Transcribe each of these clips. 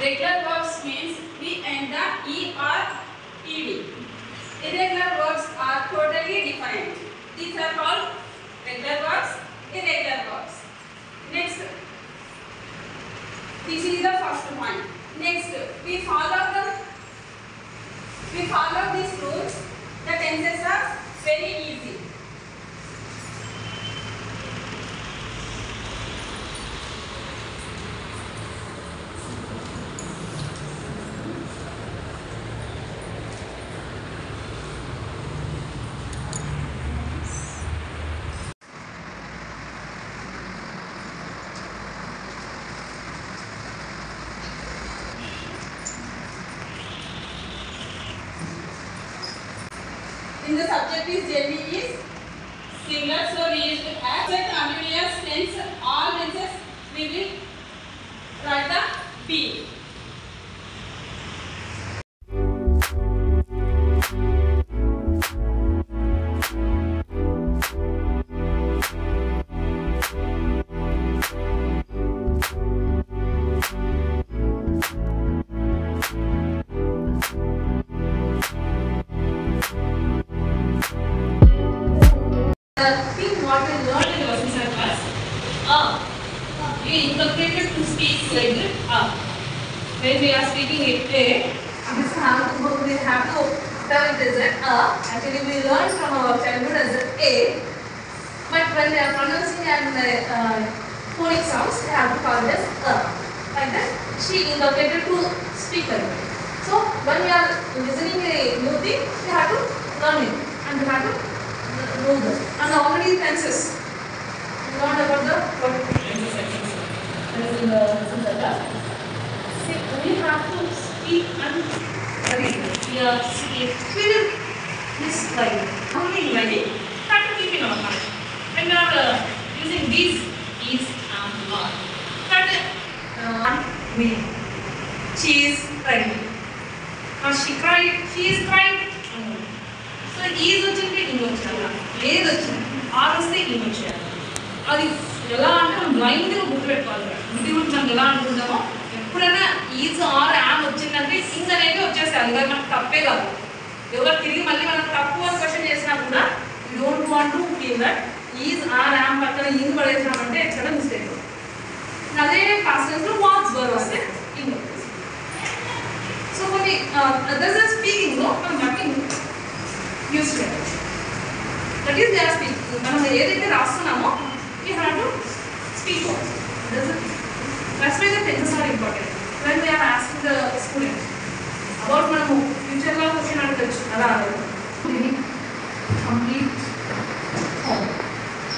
Regular verbs means we end the E or ED. Irregular verbs are totally different. These are called regular verbs, irregular verbs. Next, this is the first point. Next, we follow these rules. The tenses are very easy. In the subject is generally is singular, so we used to have continuous tense. All tenses we will write the be. What we learned in the lesson class, we incorporated to speak like this. When we are speaking it, we have to tell it as actually we learned from our childhood as a, but when they are pronouncing and phonic sounds, they have to call it as like that. She incorporated to speak like that. So when we are listening a new thing, we have to learn it and we have to do this. And already tenses. Learn about the tenses. In the class. We have to speak and read. We are speaking this line. Only writing. Have to keep in our mind. When we are using these is and are. That me. She is crying. She cried. She is crying. So is వచ్చింది ఇంగ్ వచ్చాలా లేదు వచ్చింది are వస్తే ఇంగ్ వచ్చేయాలి. అది ఎలా అంటే మనం బ్లైండ్గా గుర్తుపెట్టుకోవాలి. ఇంటి గురించి మనం ఎలా అనుకుంటామో ఎప్పుడైనా ఈజ్ ఆర్ యామ్ వచ్చిందంటే ఇంగ్ అనేది వచ్చేసేయాలి. అది మనకు తప్పే కాదు. ఎవరు తిరిగి మళ్ళీ మనం తప్పు అని క్వశ్చన్ చేసినా కూడా you don't want to feel that is are am పక్కన ఇంగ్ పడేసినామంటే ఎక్కడ మిస్టేక్. అదే పాస్ట్ టెన్స్ లో వాస్ వర్ వస్తే ఇంగ్ వచ్చేసి. సో కొన్ని అదర్స్ ఆర్ స్పీకింగ్ లో మనం వర్కింగ్ యూస్ చేయాలి. That is they are speaking. మనం ఏదైతే రాస్తున్నామో we have to speak also. That's why the tenses are important. When we're asking the student about మనము ఫ్యూచర్లో క్వశ్చన్ అడగచ్చు అలా అడగదు. కంప్లీట్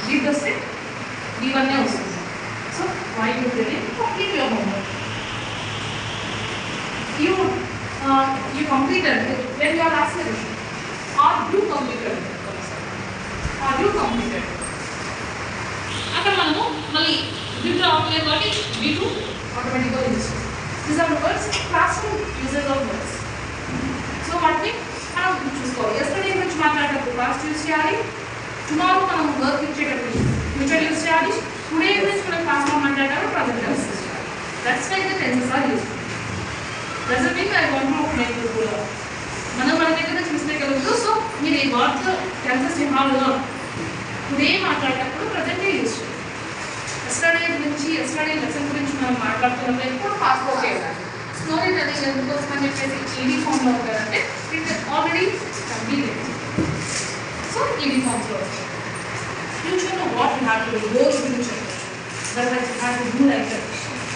డీప్ వస్తే ఇవన్నీ వస్తుంది. So why you complete your homework. You completed when you are asked the question. Are you completed? Are you completed? అక్కడ మనము మళ్ళీ బిట్ ఆఫ్లైన్ కాబట్టి బిట్ ఆటోమేటిక్గా use. These are words classroom uses of words. So వాటిని మనం చూసుకోవాలి. Yesterday గురించి మాట్లాడేటప్పుడు క్లాస్ యూజ్ చేయాలి. టుమారో మనం వర్క్ ఇచ్చేటప్పుడు ఫ్యూచర్ యూజ్ చేయాలి. టుడే గురించి మనం క్లాస్లో మాట్లాడేటప్పుడు ప్రజెంట్ యూజ్ చేయాలి. That's why the tenses are use. Doesn't mean I want to make you కూడా మనం మన దగ్గర చూసుకోగలదు. సో మీరు ఈ వర్డ్స్ టెన్సెస్ హాల్లో టుడే మాట్లాడేటప్పుడు ప్రజెంటే యూజ్ చేయాలి. ఎస్టర్డే లెసన్ గురించి మనం మాట్లాడుతున్నప్పుడు ఎప్పుడు ఫాస్ట్ వర్క్ చేయాలి. స్టోరీ టెల్లింగ్ ఎందుకోసం అని చెప్పేసి ఈడీ ఫామ్లో ఉంటారంటే it already completed. So ED ఫామ్స్లో వస్తుంది. ఫ్యూచర్లో what you have to do goals గురించి that you have to do like that.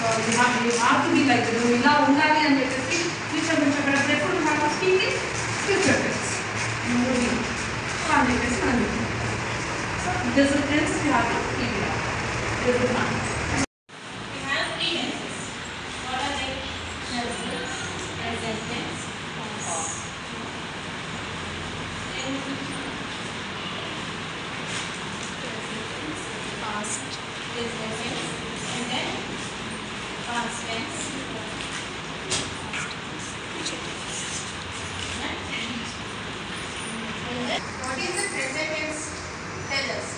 You have to be like that. You ఇలా ఉండాలి అని చెప్పేసి ఫ్యూచర్ గురించి చెప్పేటప్పుడు ఎప్పుడు you have to speak in future tense. Movie అని చెప్పేసి మనం so this is tense you have to keep it up. This is one. We have three tenses. What are they? Present tense, past, present tense, and then past tense, future tense. What is the present tense? Tell us.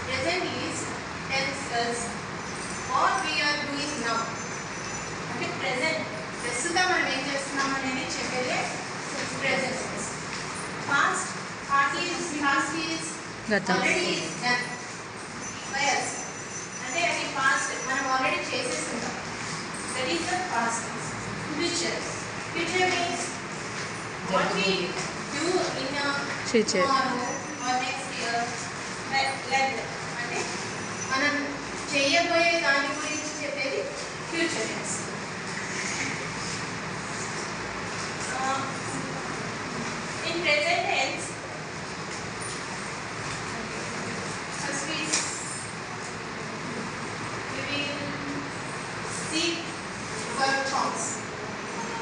Present is tells us what we are doing now. Okay, present ఉన్నామనేది చెప్పేదే present tense. Past is already done by us. అంటే అది past మనం already చేసేస్తున్నాం. That is the past. Future means what we do in tomorrow or next year, like that. అంటే మనం చేయబోయే దాని గురించి చెప్పేది future tense. In present tense, first we will see verb forms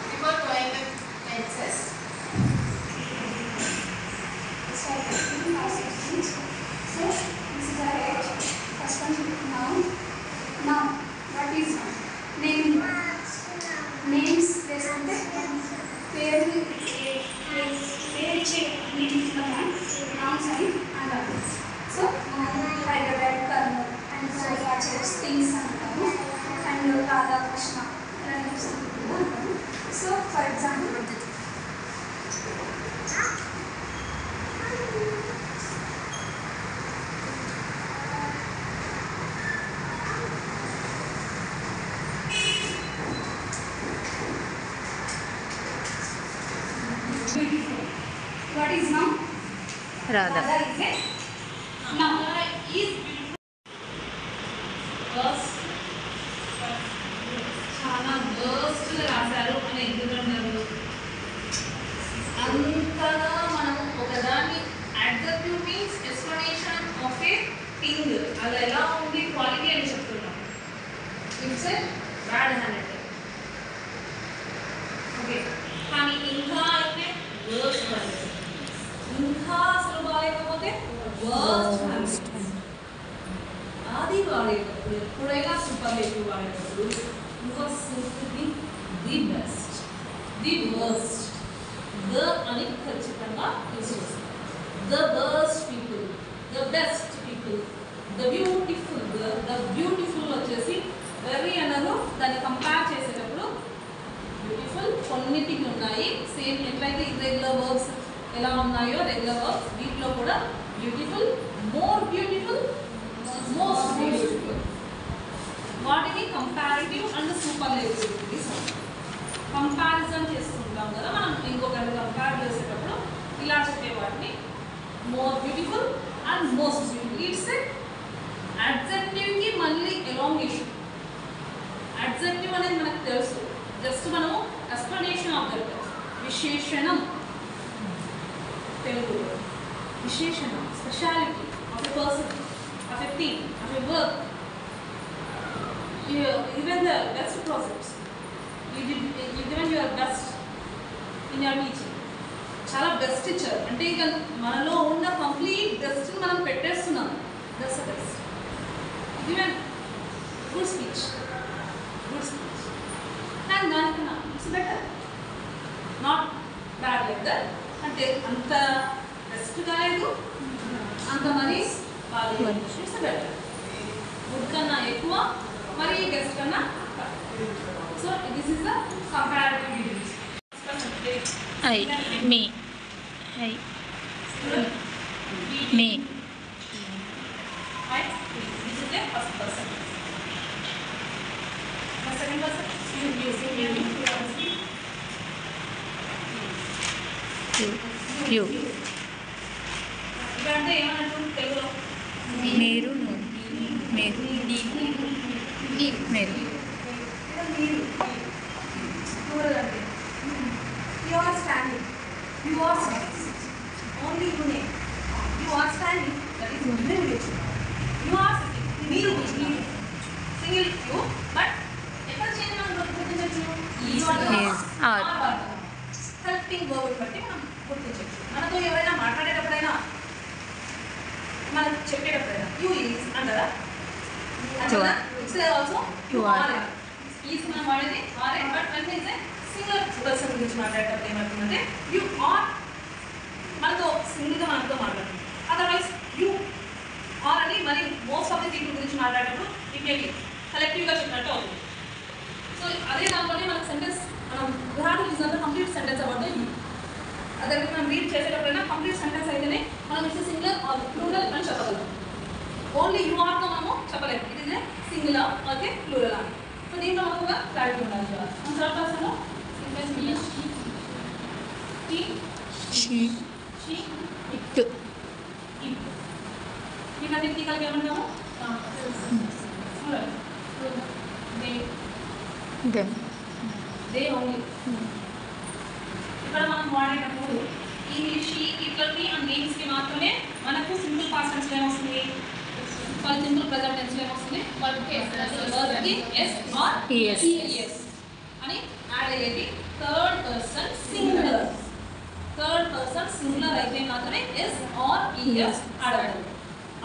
before going with tenses. So this is the right. First one, noun. Noun. What is noun? Name. Names. Lesante. పేరు nouns and others. So Hyderabad, Karnool and sofa chairs, things అంటాము. And Radha Krishna అంటాము. So for example, what is noun? Radha. Radha is a noun. is చాలా బర్స్ట్గా రాశారు అని ఎందుకంటారు? అంతగా మనం ఒకదాన్ని adjective means explanation of a thing అది ఎలా ఉంది క్వాలిటీ అని చెప్తున్నాం. It's a bad hand. Okay, కానీ ఇంకా అయితే వర్స్ట్ హ్యాండ్. ఇంకా అసలు బాగాలేకపోతే వర్స్ట్ హ్యాండ్. అది వాడేటప్పుడు ఎప్పుడైనా సూపర్లేటివ్ వాడేటప్పుడు ఇంకా సింపుల్గా the best, the worst, the అని ఖచ్చితంగా యూజ్ చేస్తాం. The best people, the best people, the beautiful. The beautiful వచ్చేసి వెరీ అనరు. దాన్ని కంపేర్ చేసేటప్పుడు బ్యూటిఫుల్ కొన్నిటికి ఉన్నాయి. సేమ్ ఎట్లయితే ఇర్రెగ్యులర్ వర్బ్స్ ఎలా ఉన్నాయో రెగ్యులర్ వర్బ్స్ వీటిలో కూడా beautiful, more beautiful, most beautiful. వాటిని కంపారిటివ్ అండ్ సూపర్లేటివ్ కంపారిజన్ చేస్తుంటాం కదా మనం. ఇంకొకటి కంపేర్ చేసేటప్పుడు ఇలా చెప్పే వాటిని more beautiful and most beautiful. It's అడ్జెక్టివ్కి మళ్ళీ ఎలాంగేషన్. అడ్జెక్టివ్ అనేది మనకు తెలుసు, జస్ట్ మనము ఎక్స్ప్లనేషన్ ఆఫ్ దట్. విశేషణం తెలుగు విశేషణం, speciality of a person, of a thing, of a work. Even the best projects, you given your best in your teaching. చాలా best ఇచ్చారు అంటే ఇక మనలో ఉన్న కంప్లీట్ బెస్ట్ మనం పెట్టేస్తున్నాం. That's the best. Given good speech, good speech. And దానికన్నా it's better, not bad like that. అంటే అంత బెస్ట్ కాలేదు, అంత మరీ బాగా. It's better. గుడ్ కన్నా ఎక్కువ, మరి బెస్ట్ కన్నా. So this is the comparative degrees. I, me, I, me. I, this is the first person. The second person, you. You. ఇదంటే ఏమన్నట్టు తెలుగులో? మీరు, మీరు, మీరు. చూడాలంటే you are standing, you are sitting, only you name. You are standing, that is singular. You are sitting, మీరు single you, but ఎక్కడ change మనం గుర్తించవచ్చు? Yes, are. హెల్పింగ్ వర్బ్ బట్టి మనం గుర్తించవచ్చు. మనతో ఎవరైనా మాట్లాడేటప్పుడైనా మనం చెప్పేటప్పుడైనా యూ ఈజ్ అంటారా? It's also You are. Is మనం వాడేది are. But when is singular person గురించి మాట్లాడేటప్పుడు ఏమవుతుందంటే యూ ఆర్ మనతో సింగిల్గా మనతో మాట్లాడుతుంది. అదర్వైజ్ యూ ఆర్ అని మరి మోస్ట్ ఆఫ్ ది పీపుల్ గురించి మాట్లాడేటప్పుడు ఇట్ మే బి కలెక్టివ్గా చెప్పినట్టు అవుతుంది. సో అదే దాంట్లోనే మనకు సెంటెన్స్ మనం ఉదాహరణ చూసినంత complete that's about the you. అదే మనం రీడ్ చేసేటప్పుడైనా కంప్లీట్ సెంటెన్స్ అయితేనే మనం ఇట్స్ సింగులర్ ఆర్ ప్లూరల్ అని చెప్పగలం. ఓన్లీ యూ ఆర్తో మనము చెప్పలేము. It is a singular okay plural అని. సో దీంట్లో మనకు ఒక క్లారిటీ ఉండాలి. మనం థర్డ్ పర్సన్లో వీటన్నిటికీ కలిపి ఏమంటాము? They only. ఇక్కడ మనం వాడేటప్పుడు ఈ షీ ఇట్లకి అండ్ నేమ్స్కి మాత్రమే మనకు సింపుల్ పాస్ట్ టెన్స్లో ఏమొస్తుంది, వాళ్ళు సింపుల్ ప్రెజెంట్ టెన్స్లో ఏమొస్తుంది, వర్బ్కి ఎస్ ఆర్ ఈఎస్ అని యాడ్ అయ్యేది. Third person singular. Third person singular అయితే మాత్రమే ఎస్ ఆర్ ఈఎస్ యాడ్ అవ్వాలి.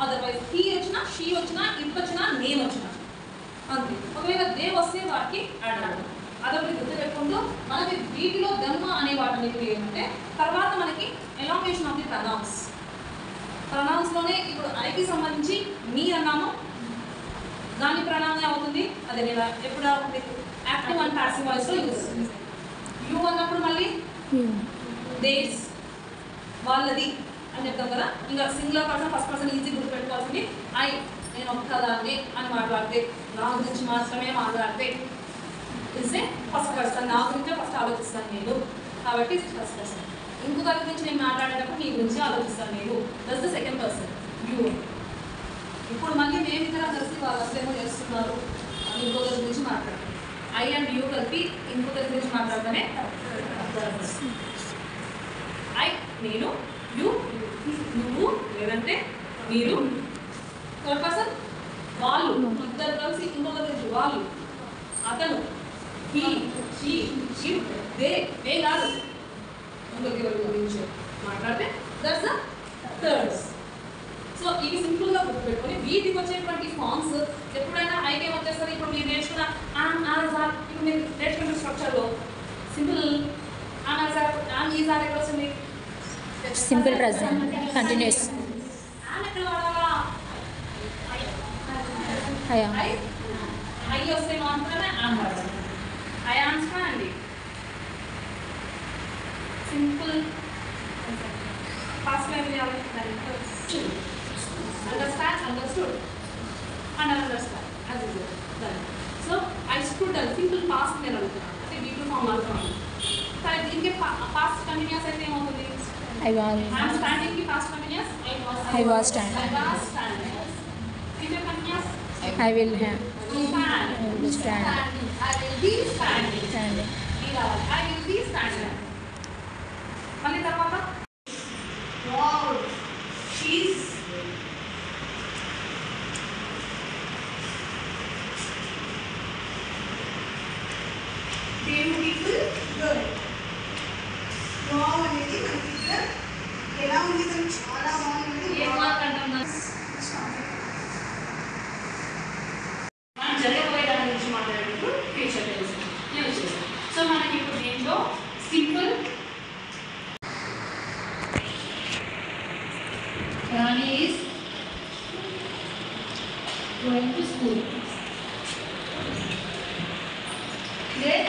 అదర్వైజ్ హీ వచ్చినా, షీ వచ్చినా, ఇట్ వచ్చినా, నేమ్ వచ్చినా అంతే. ఒకవేళ దే వస్తే వాటికి యాడ్ అవ్వాలి. అదొకటి గుర్తుపెట్టుకుంటూ మనకి వీటిలో దమ్మ అనే వాటి ఏమంటే తర్వాత మనకి ఎలాంగేషన్ ఆఫ్ ది ప్రొనౌన్స్. ప్రొనౌన్స్లోనే ఇప్పుడు ఐకి సంబంధించి మీ అన్నాము, దాని ప్రణామం అవుతుంది. అదే నేను ఎప్పుడు యాక్టివ్ అండ్ ప్యాసివ్ వాయిస్లో యూజ్ అవుతుంది. యూ అన్నప్పుడు మళ్ళీ దేస్ వాళ్ళది అని చెప్తాం కదా. ఇంకా singular person first person easy గుర్తుపెట్టుకోవాల్సింది ఐ, నేను ఒక్కదాన్ని అని మాట్లాడితే, నా గురించి మాత్రమే మాట్లాడితే ఇస్తే ఫస్ట్ పర్సన్, నా గురించే ఫస్ట్ ఆలోచిస్తాను నేను కాబట్టి ఫస్ట్ పర్సన్. ఇంకొకరి గురించి నేను మాట్లాడేటప్పుడు మీ గురించి ఆలోచిస్తాను నేను, that's the second person you. ఇప్పుడు మళ్ళీ మేము ఇద్దరం కలిసి వాళ్ళు అసలేమో చేస్తున్నారు అని ఇంకొకరి గురించి మాట్లాడతాం. ఐ అండ్ యూ కలిపి ఇంకొకరి గురించి మాట్లాడతానే ఐ నేను, యూ నువ్వు లేదంటే మీరు. థర్డ్ పర్సన్ వాళ్ళు, ఇద్దరు కలిసి ఇంకొకరి గురించి వాళ్ళు, అతను, హీ, షీ, ఇట్, దే కాదు ఇంకొకరి గురించి మాట్లాడితే దట్స్ ద థర్డ్. సో ఇవి సింపుల్గా గుర్తుపెట్టుకొని వీటికి వచ్చేటువంటి ఫార్మ్స్ ఎప్పుడైనా ఐకే వచ్చేస్తుంది. ఇప్పుడు మీరు నేర్చుకున్న ఇప్పుడు మీరు నేర్చుకున్న స్ట్రక్చర్లో సింపుల్ ఎక్కడ వస్తుంది? Simple present continuous. ఎక్కడ వాడాలా? ఐ వస్తే మాత్రమే ఆన్ వాడాలి. ఐ ఆన్సర్ అండి simple fast line understand, understood and understand as it. So I stood simple past నేను అడుగుతున్నాను అంటే వీటిలో ఫామ్ అవుతున్నాను. కానీ దీనికి పాస్ట్ కంటిన్యూస్ అయితే ఏమవుతుంది? ఐఎమ్ స్టాండింగ్ కి past continuous I was standing. Future continuous I will have stand. I will stand. I will be standing. Standing. I will be standing. మళ్ళీ తర్వాత wow she's beautiful girl. wow అనేది మనకి ఇక్కడ ఎలా ఉంది? చాలా బాగుంది. ఏ మాట అంటాం? మనం జరగబోయే దాని గురించి మాట్లాడేటప్పుడు ఫ్యూచర్ టెన్స్ యూజ్ చేస్తాం. సో మనకి ఇప్పుడు దీంట్లో simple Rani is going to school. Then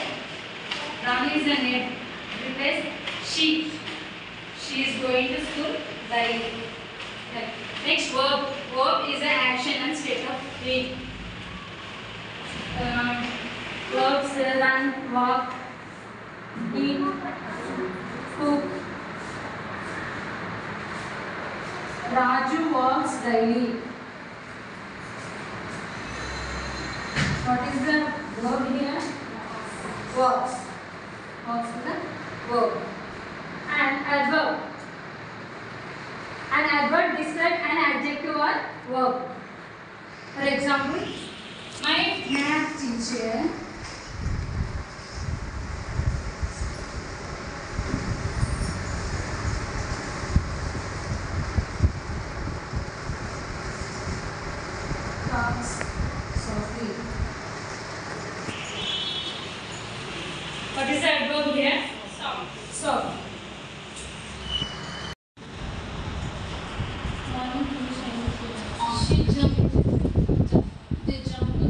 Rani is a name. Replace she. She is going to school daily. Next verb. Verb is an action and state of being. Verbs run, walk, eat, cook. Raju walks daily. What is the verb here? Walks. Walks is the verb. And adverb. An adverb describes an adjective or verb. For example, my math teacher talks softly. What is the adverb here? Soft. She jumped. They jumped.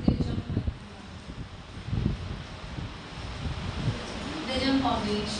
They jumped. They jumped. knowledge.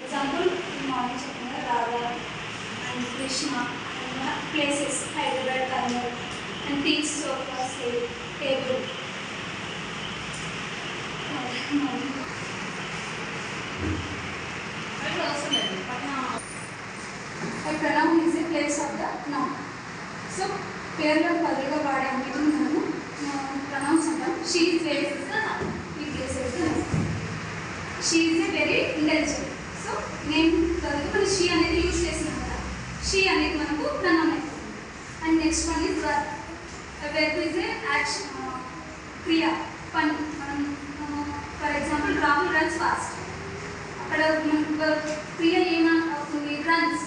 Example, morning చెప్పిన Radha and Krishna and places Hyderabad, Kannur and things sofa, table. అది అవసరం లేదు A pronoun is a place of the noun. So పేర్లో బదులుగా వాడే అన్నిటిని మనము pronounce అంటాం. She is very is the noun. ఈ place is the noun. She is a very intelligent. So నేను బదులు మనం షీ అనేది యూజ్ చేసినాం కదా. షీ అనేది మనకు ప్రొనౌన్ అవుతుంది. And next one is verb. Verb is a action, క్రియ, పని. మనం for example Rahul runs fast. అక్కడ మనకు క్రియ ఏమవుతుంది? రన్స్.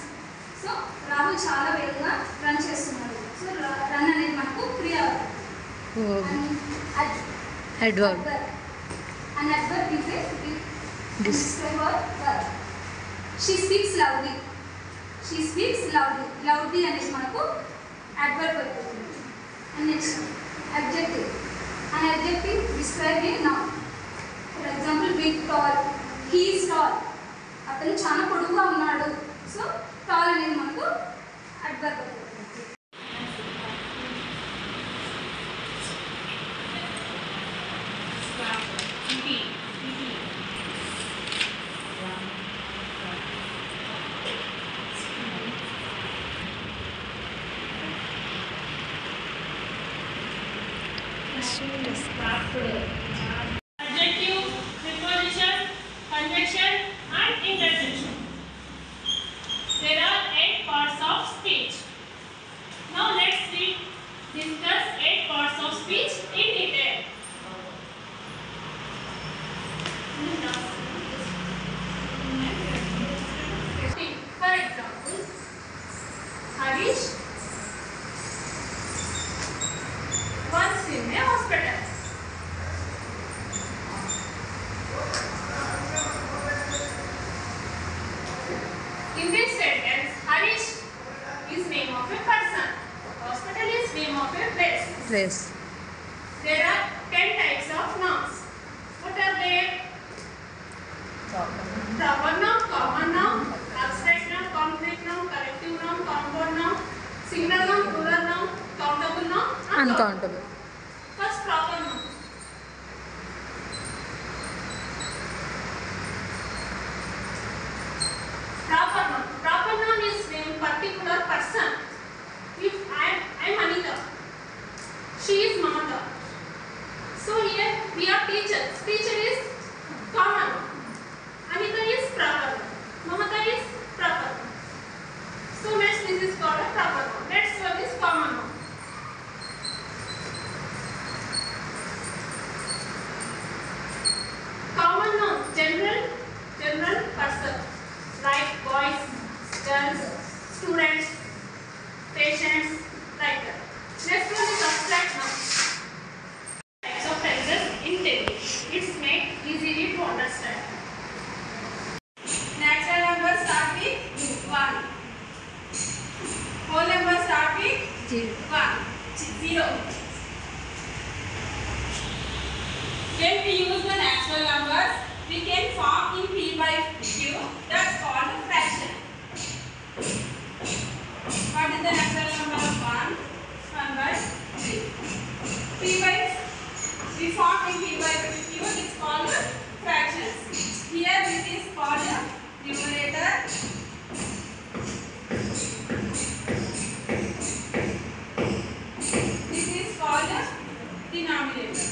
సో రాహుల్ చాలా వేగంగా రన్ చేస్తున్నాడు. సో రన్ అనేది మనకు క్రియ. Adverb. An adverb is a describe or verb. She speaks loudly. She speaks loudly. Loudly అనేది మనకు adverb అవుతుంది. And next adjective. An adjective describe a noun. For example, big, tall. He is tall. అతను చాలా పొడుగుగా ఉన్నాడు. So tall అనేది మనకు adverb అవుతుంది. Adjective, preposition, conjunction, and interjection. There are 8 parts of speech. Now let's discuss 8 parts of speech in detail. For example, Harish once in a hospital. In this sentence, Harish is name of a person. Hospital is name of a place. Place. There are 10 types of nouns. What are they? Proper noun, common noun, abstract noun, concrete noun, collective noun, compound noun, singular noun, plural noun, countable noun, Uncountable. First, proper noun. Proper noun. Proper noun is name particular person. If I am Anita, she is Mamata. So here we are teachers. Teacher is common. Anita is proper noun. Mamata is proper noun. So next this is called a proper noun. Next one is common noun. Common noun, general person, like boys, girls, students, patients, like that. Next one is abstract noun. Types of phrases in Telugu. It's made easily to understand. Natural numbers start with 1. Whole numbers start with 0. When we use the natural numbers, we can form in P by Q. That's called a fraction. What is the natural number of 1? 1 by 3. We form in P by Q. It's called fractions. Here this is called numerator. This is called denominator.